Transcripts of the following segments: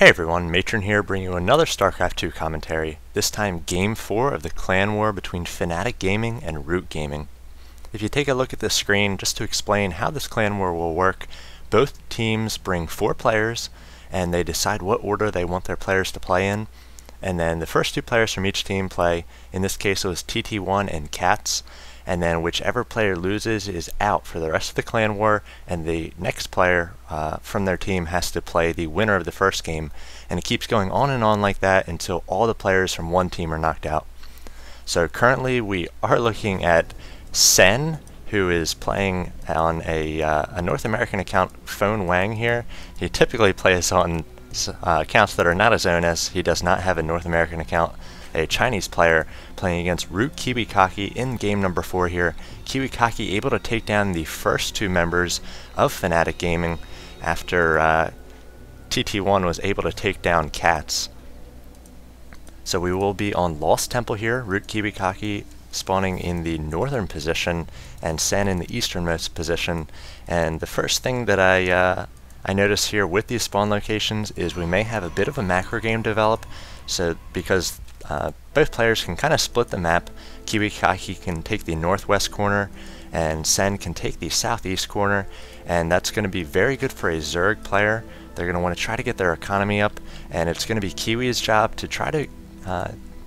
Hey everyone, Matron here bringing you another StarCraft 2 commentary, this time Game 4 of the clan war between Fnatic Gaming and Root Gaming. If you take a look at the screen, just to explain how this clan war will work, both teams bring 4 players and they decide what order they want their players to play in, and then the first 2 players from each team play. In this case it was TT1 and Cats, and then whichever player loses is out for the rest of the clan war, and the next player from their team has to play the winner of the first game, and it keeps going on and on like that until all the players from one team are knocked out. So currently we are looking at Sen, who is playing on a North American account, Phone Wang here. He typically plays on accounts that are not his own, as he does not have a North American account. A Chinese player playing against Root Kiwikaki in game number 4 here. Kiwikaki able to take down the first 2 members of Fnatic Gaming after TT1 was able to take down Cats. So we will be on Lost Temple here, Root Kiwikaki spawning in the northern position and Sen in the easternmost position. And the first thing that I notice here with these spawn locations is we may have a bit of a macro game develop. So because both players can kind of split the map. Kiwikaki can take the northwest corner and Sen can take the southeast corner, and that's going to be very good for a Zerg player. They're going to want to try to get their economy up, and it's going to be Kiwi's job to try to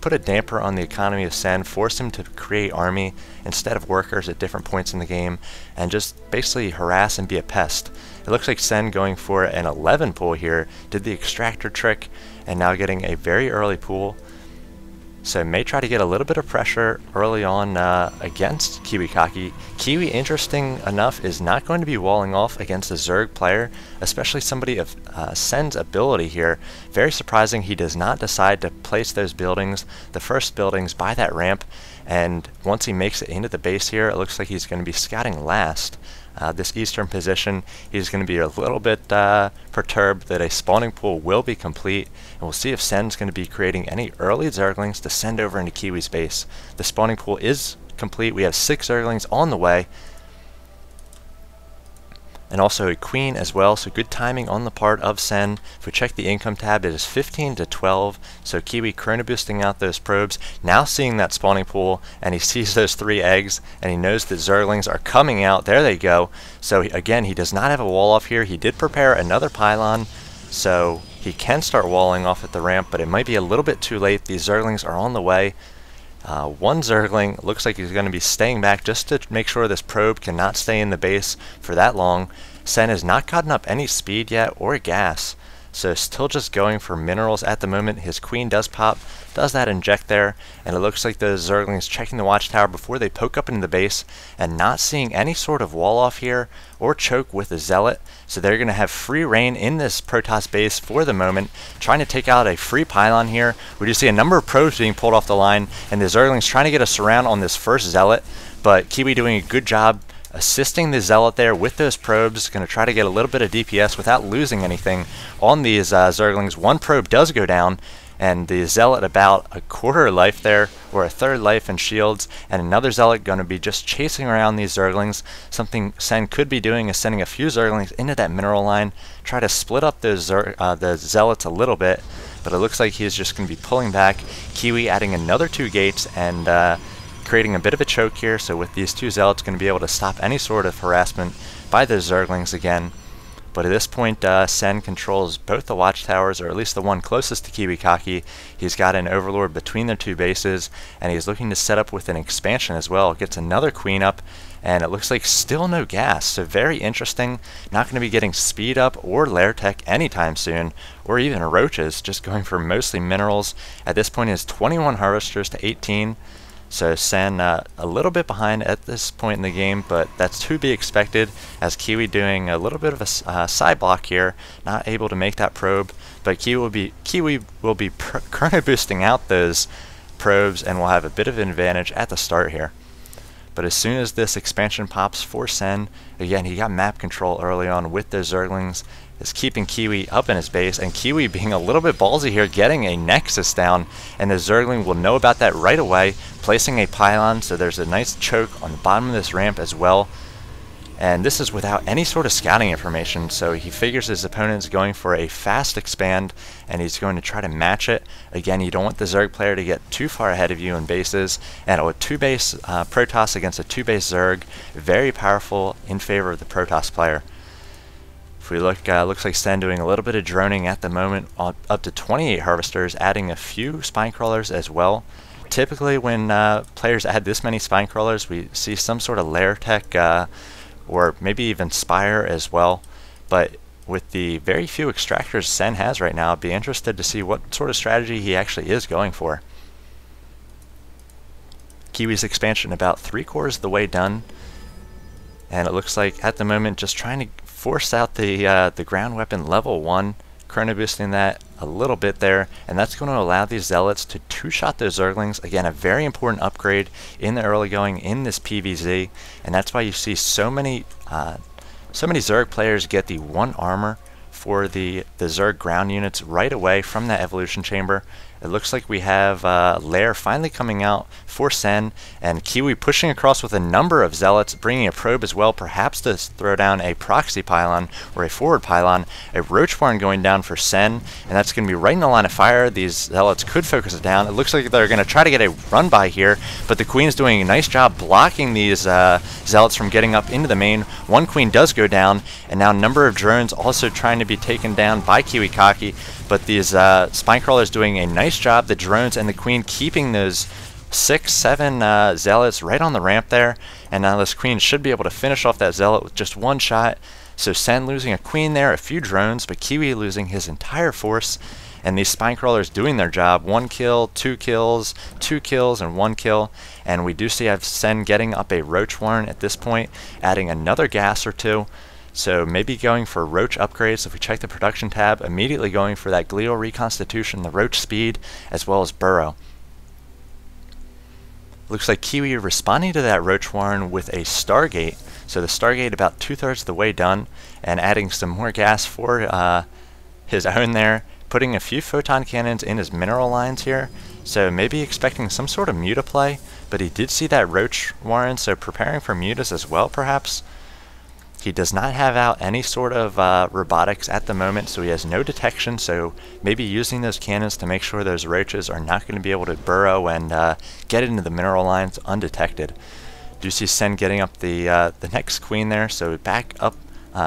put a damper on the economy of Sen, force him to create army instead of workers at different points in the game, and just basically harass and be a pest. It looks like Sen going for an 11 pull here, did the extractor trick, and now getting a very early pull. So may try to get a little bit of pressure early on against Kiwikaki. Kiwi, interesting enough, is not going to be walling off against a Zerg player, especially somebody of Sen's ability here. Very surprising he does not decide to place those buildings, the first buildings, by that ramp, and once he makes it into the base here, it looks like he's going to be scouting last. This eastern position, he's going to be a little bit perturbed that a spawning pool will be complete, and we'll see if Sen's going to be creating any early Zerglings to send over into Kiwi's base. The spawning pool is complete. We have 6 Zerglings on the way, and also a queen as well, so good timing on the part of Sen. If we check the income tab, it is 15 to 12, so Kiwi chrono boosting out those probes, now seeing that spawning pool, and he sees those 3 eggs, and he knows that Zerglings are coming out. There they go. So again, he does not have a wall off here. He did prepare another pylon, so he can start walling off at the ramp, but it might be a little bit too late. These Zerglings are on the way. One Zergling looks like he's going to be staying back just to make sure this probe cannot stay in the base for that long. Sen has not gotten up any speed yet or gas, so still just going for minerals at the moment. His queen does pop, does that inject there, and it looks like the Zerglings checking the watchtower before they poke up into the base, and not seeing any sort of wall off here or choke with the Zealot, so they're going to have free reign in this Protoss base for the moment, trying to take out a free pylon here. We do see a number of probes being pulled off the line, and the Zerglings trying to get a surround on this first Zealot, but Kiwi doing a good job assisting the Zealot there with those probes. Going to try to get a little bit of DPS without losing anything on these Zerglings. One probe does go down, and the Zealot about a quarter life there, or a third life in shields, and another Zealot going to be just chasing around these Zerglings. Something Sen could be doing is sending a few Zerglings into that mineral line, try to split up those the Zealots a little bit, but it looks like he's just going to be pulling back. Kiwi adding another 2 gates and creating a bit of a choke here, so with these 2 Zealots going to be able to stop any sort of harassment by those Zerglings again. But at this point, Sen controls both the watchtowers, or at least the one closest to Kiwikaki. He's got an Overlord between their 2 bases, and he's looking to set up with an expansion as well. Gets another queen up, and it looks like still no gas, so very interesting. Not going to be getting speed up or lair tech anytime soon, or even roaches, just going for mostly minerals. At this point, it's 21 harvesters to 18. So Sen a little bit behind at this point in the game, but that's to be expected, as Kiwi doing a little bit of a side block here, not able to make that probe, but Kiwi will be chrono boosting out those probes and will have a bit of an advantage at the start here. But as soon as this expansion pops for Sen, again, he got map control early on with those Zerglings, is keeping Kiwi up in his base, and Kiwi being a little bit ballsy here, getting a Nexus down, and the Zergling will know about that right away, placing a pylon, so there's a nice choke on the bottom of this ramp as well. And this is without any sort of scouting information, so he figures his opponent is going for a fast expand, and he's going to try to match it. Again, you don't want the Zerg player to get too far ahead of you in bases, and a 2-base Protoss against a 2-base Zerg, very powerful in favor of the Protoss player. If we look, looks like Sen doing a little bit of droning at the moment, up to 28 Harvesters, adding a few Spine Crawlers as well. Typically when players add this many Spine Crawlers, we see some sort of lair tech, or maybe even Spire as well. But with the very few extractors Sen has right now, I'd be interested to see what sort of strategy he actually is going for. Kiwi's expansion about 3/4 of the way done, and it looks like at the moment just trying to force out the ground weapon level 1, chrono boosting that a little bit there, and that's going to allow these Zealots to 2-shot those Zerglings. Again, a very important upgrade in the early going in this PvZ, and that's why you see so many Zerg players get the 1 armor for the Zerg ground units right away from that evolution chamber. It looks like we have Lair finally coming out for Sen, and Kiwi pushing across with a number of Zealots, bringing a probe as well, perhaps to throw down a proxy pylon or a forward pylon. A Roach Barn going down for Sen, and that's going to be right in the line of fire. These Zealots could focus it down. It looks like they're going to try to get a run by here, but the Queen's doing a nice job blocking these Zealots from getting up into the main. One Queen does go down, and now a number of drones also trying to be taken down by Kiwi Kaki. But these Spine Crawlers doing a nice job, the drones and the Queen keeping those 6-7 Zealots right on the ramp there. And now this Queen should be able to finish off that Zealot with just 1 shot. So Sen losing a Queen there, a few drones, but Kiwi losing his entire force. And these Spine Crawlers doing their job, 1 kill, 2 kills, 2 kills, and 1 kill. And we do see Sen getting up a Roach Warren at this point, adding another gas or 2. So maybe going for Roach upgrades. If we check the production tab, immediately going for that Glial Reconstitution, the Roach Speed, as well as Burrow. Looks like Kiwi responding to that Roach Warren with a Stargate. So the Stargate about 2/3 of the way done, and adding some more gas for his own there, putting a few Photon Cannons in his mineral lines here. So maybe expecting some sort of Muta play, but he did see that Roach Warren, so preparing for Mutas as well perhaps. He does not have out any sort of robotics at the moment, so he has no detection, so maybe using those cannons to make sure those roaches are not going to be able to burrow and get into the mineral lines undetected. Do see Sen getting up the next Queen there, so back up.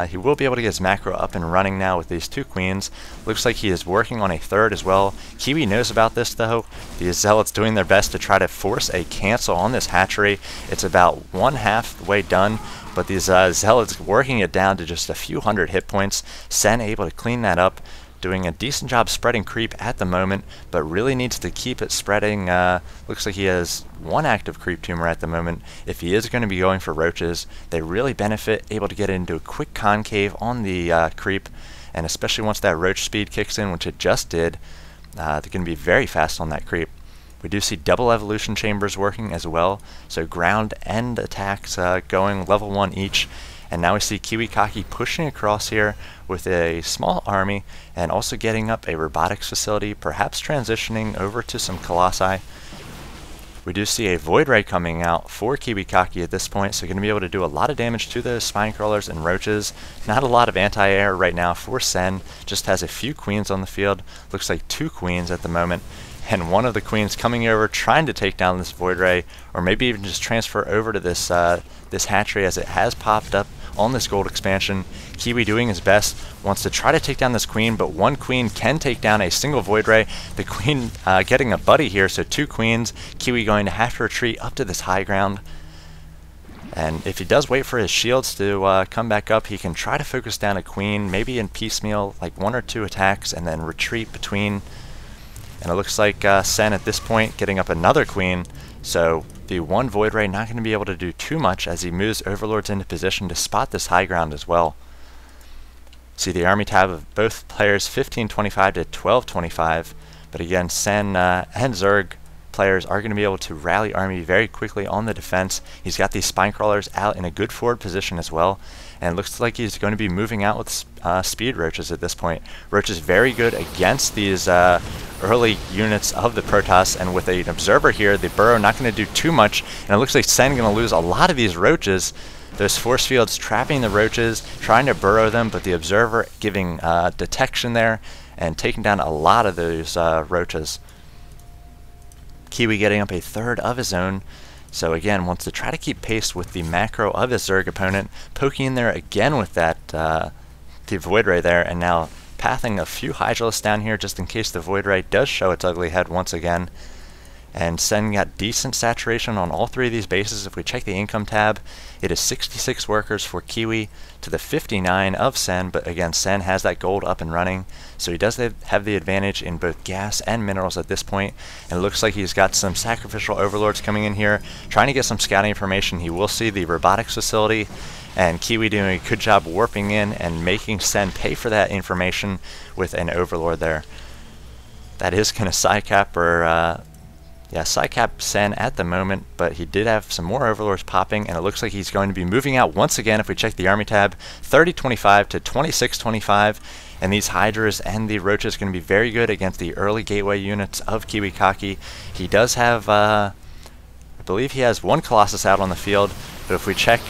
He will be able to get his macro up and running now with these 2 Queens. Looks like he is working on a 3rd as well. Kiwi knows about this though. The Zealots doing their best to try to force a cancel on this hatchery. It's about 1/2 the way done, but these Zealots working it down to just a few hundred hit points. Sen able to clean that up, doing a decent job spreading creep at the moment, but really needs to keep it spreading. Looks like he has 1 active creep tumor at the moment. If he is going to be going for roaches, they really benefit able to get into a quick concave on the creep, and especially once that roach speed kicks in, which it just did, they're going to be very fast on that creep. We do see double evolution chambers working as well, so ground and attacks going level 1 each. And now we see Kiwi Kaki pushing across here with a small army, and also getting up a robotics facility, perhaps transitioning over to some Colossi. We do see a Void Ray coming out for Kiwi Kaki at this point, so going to be able to do a lot of damage to those Spine Crawlers and Roaches. Not a lot of anti-air right now for Sen, just has a few Queens on the field. Looks like 2 Queens at the moment. And one of the Queens coming over, trying to take down this Void Ray, or maybe even just transfer over to this this hatchery as it has popped up on this gold expansion. Kiwi doing his best, wants to try to take down this Queen, but 1 Queen can take down a single Void Ray. The Queen getting a buddy here, so 2 Queens. Kiwi going to have to retreat up to this high ground. And if he does wait for his shields to come back up, he can try to focus down a Queen, maybe in piecemeal, like 1 or 2 attacks, and then retreat between. And it looks like Sen at this point getting up another Queen, so the 1 Void Ray not going to be able to do too much as he moves Overlords into position to spot this high ground as well. See the army tab of both players 1525 to 1225, but again Sen and Zerg players are going to be able to rally army very quickly on the defense. He's got these Spine Crawlers out in a good forward position as well, and it looks like he's going to be moving out with speed Roaches at this point. Roach is very good against these early units of the Protoss, and with an observer here, the burrow not going to do too much, and it looks like Sen going to lose a lot of these roaches. Those force fields trapping the roaches, trying to burrow them, but the observer giving detection there and taking down a lot of those roaches. Kiwi getting up a third of his own. So again, wants to try to keep pace with the macro of his Zerg opponent, poking in there again with that the Void Ray there, and now pathing a few Hydralisks down here just in case the Void Ray does show its ugly head once again. And Sen got decent saturation on all three of these bases. If we check the income tab, it is 66 workers for Kiwi to the 59 of Sen, but again, Sen has that gold up and running, so he does have the advantage in both gas and minerals at this point, and it looks like he's got some sacrificial overlords coming in here, trying to get some scouting information. He will see the robotics facility, and Kiwi doing a good job warping in and making Sen pay for that information with an overlord there. That is going to sidecap or sidecap Sen at the moment, but he did have some more overlords popping, and it looks like he's going to be moving out once again. If we check the army tab, 30-25 to 26-25, and these Hydras and the Roaches going to be very good against the early gateway units of Kiwi Kaki. He does have, I believe he has one Colossus out on the field, but if we check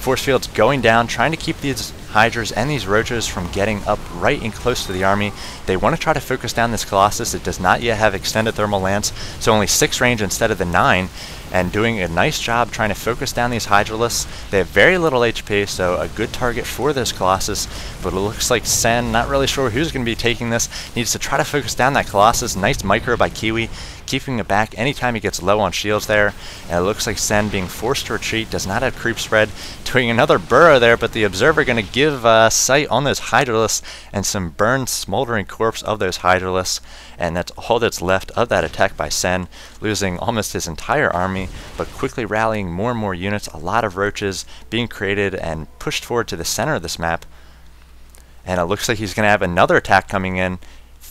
force fields going down, trying to keep these Hydras and these Roaches from getting up right and close to the army. They want to try to focus down this Colossus. It does not yet have extended thermal lance, so only 6 range instead of the 9, and doing a nice job trying to focus down these Hydralisks. They have very little HP, so a good target for this Colossus, but it looks like Sen, not really sure who's going to be taking this, needs to try to focus down that Colossus. Nice micro by Kiwi, keeping it back anytime he gets low on shields there, and it looks like Sen being forced to retreat, does not have creep spread, doing another burrow there, but the observer going to give sight on those Hydralisks and some burned smoldering corpse of those Hydralisks, and that's all that's left of that attack by Sen, losing almost his entire army, but quickly rallying more and more units, a lot of roaches being created and pushed forward to the center of this map, and it looks like he's going to have another attack coming in,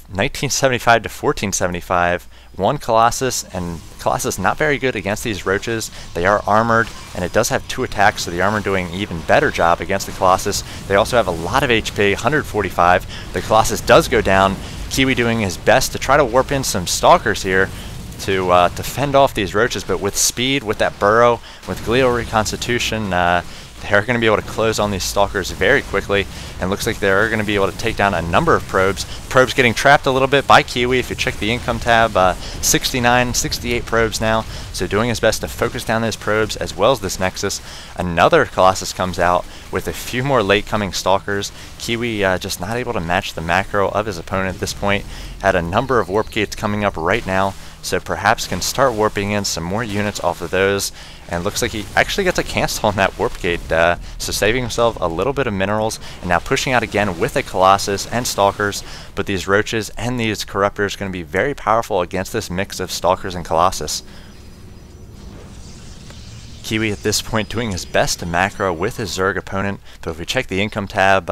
1975 to 1475, one Colossus, and Colossus not very good against these roaches. They are armored, and it does have 2 attacks, so the armor doing an even better job against the Colossus. They also have a lot of HP, 145. The Colossus does go down. Kiwi doing his best to try to warp in some Stalkers here to fend off these roaches, but with speed, with that burrow, with glial reconstitution, they're going to be able to close on these Stalkers very quickly, and looks like they're going to be able to take down a number of probes. Probes getting trapped a little bit by Kiwi. If you check the income tab, 69, 68 probes now, so doing his best to focus down those probes as well as this Nexus. Another Colossus comes out with a few more late coming Stalkers. Kiwi just not able to match the macro of his opponent at this point. Had a number of warp gates coming up right now, so perhaps can start warping in some more units off of those, and looks like he actually gets a cancel on that warp gate, so saving himself a little bit of minerals, and now pushing out again with a Colossus and Stalkers, but these Roaches and these Corruptors are going to be very powerful against this mix of Stalkers and Colossus. Kiwi at this point doing his best to macro with his Zerg opponent, but if we check the income tab,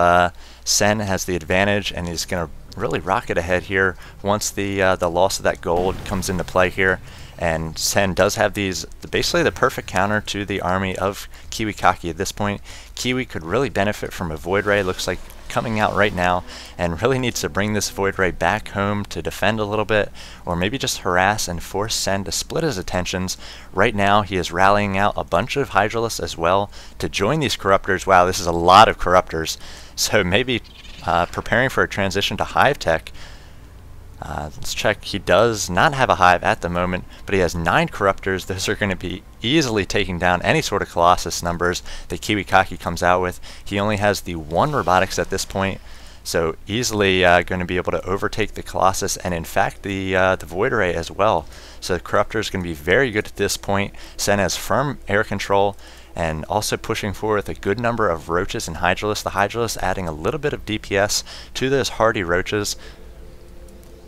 Sen has the advantage, and he's going to really rocket ahead here once the loss of that gold comes into play here, and Sen does have these basically the perfect counter to the army of Kiwi Kaki at this point. Kiwi could really benefit from a Void Ray, looks like coming out right now, and really needs to bring this Void Ray back home to defend a little bit, or maybe just harass and force Sen to split his attentions. Right now he is rallying out a bunch of Hydralisks as well to join these Corruptors. Wow, this is a lot of Corruptors, so maybe preparing for a transition to Hive Tech. Let's check. He does not have a Hive at the moment, but he has 9 Corruptors. Those are going to be easily taking down any sort of Colossus numbers that Kiwi Kaki comes out with. He only has the 1 Robotics at this point, so easily going to be able to overtake the Colossus, and in fact the Void Ray as well. So the Corruptor is going to be very good at this point. Sen has firm air control, and also pushing forward with a good number of Roaches and Hydralisks. The Hydralisks adding a little bit of DPS to those hardy Roaches.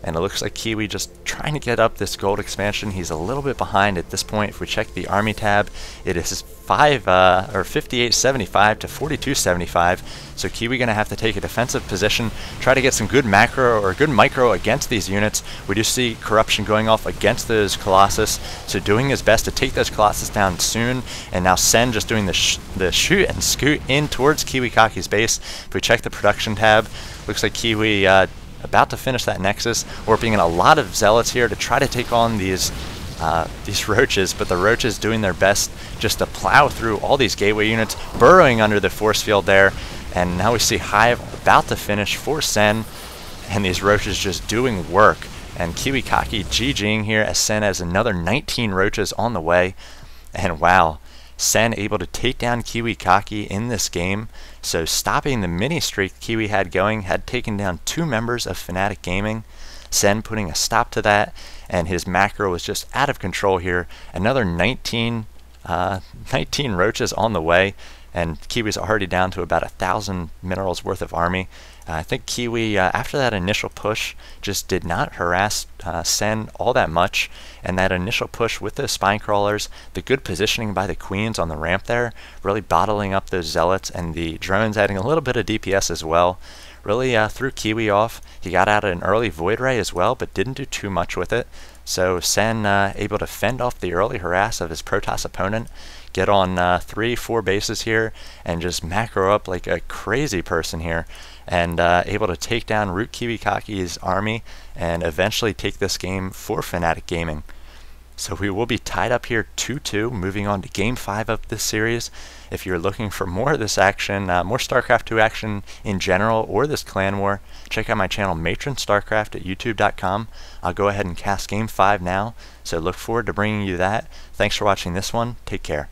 And it looks like Kiwi just trying to get up this gold expansion. He's a little bit behind at this point. If we check the army tab, it is 5875 to 4275. So Kiwi going to have to take a defensive position, try to get some good macro or good micro against these units. We do see corruption going off against those Colossus, so doing his best to take those Colossus down soon. And now Sen just doing the shoot and scoot in towards Kiwi Kaki's base. If we check the production tab, looks like Kiwi about to finish that Nexus. We're bringing a lot of Zealots here to try to take on these roaches, but the roaches doing their best just to plow through all these gateway units, burrowing under the force field there. And now we see Hive about to finish for Sen, and these roaches just doing work. And Kiwikaki GGing here as Sen has another 19 roaches on the way. And wow, Sen able to take down Kiwikaki in this game. So stopping the mini streak Kiwi had going, had taken down 2 members of Fnatic Gaming. Sen putting a stop to that, and his macro was just out of control here. Another 19 roaches on the way, and Kiwi's already down to about 1,000 minerals worth of army. I think Kiwi, after that initial push, just did not harass Sen all that much, and that initial push with those spine crawlers, the good positioning by the queens on the ramp there, really bottling up those zealots, and the drones adding a little bit of DPS as well, really threw Kiwi off. He got out an early Void Ray as well, but didn't do too much with it. So Sen able to fend off the early harass of his Protoss opponent, get on 3-4 bases here, and just macro up like a crazy person here, and able to take down Root Kiwikaki's army and eventually take this game for Fnatic Gaming. So we will be tied up here 2-2, moving on to Game 5 of this series. If you're looking for more of this action, more StarCraft 2 action in general, or this clan war, check out my channel Matron StarCraft at youtube.com. I'll go ahead and cast Game 5 now, so look forward to bringing you that. Thanks for watching this one. Take care.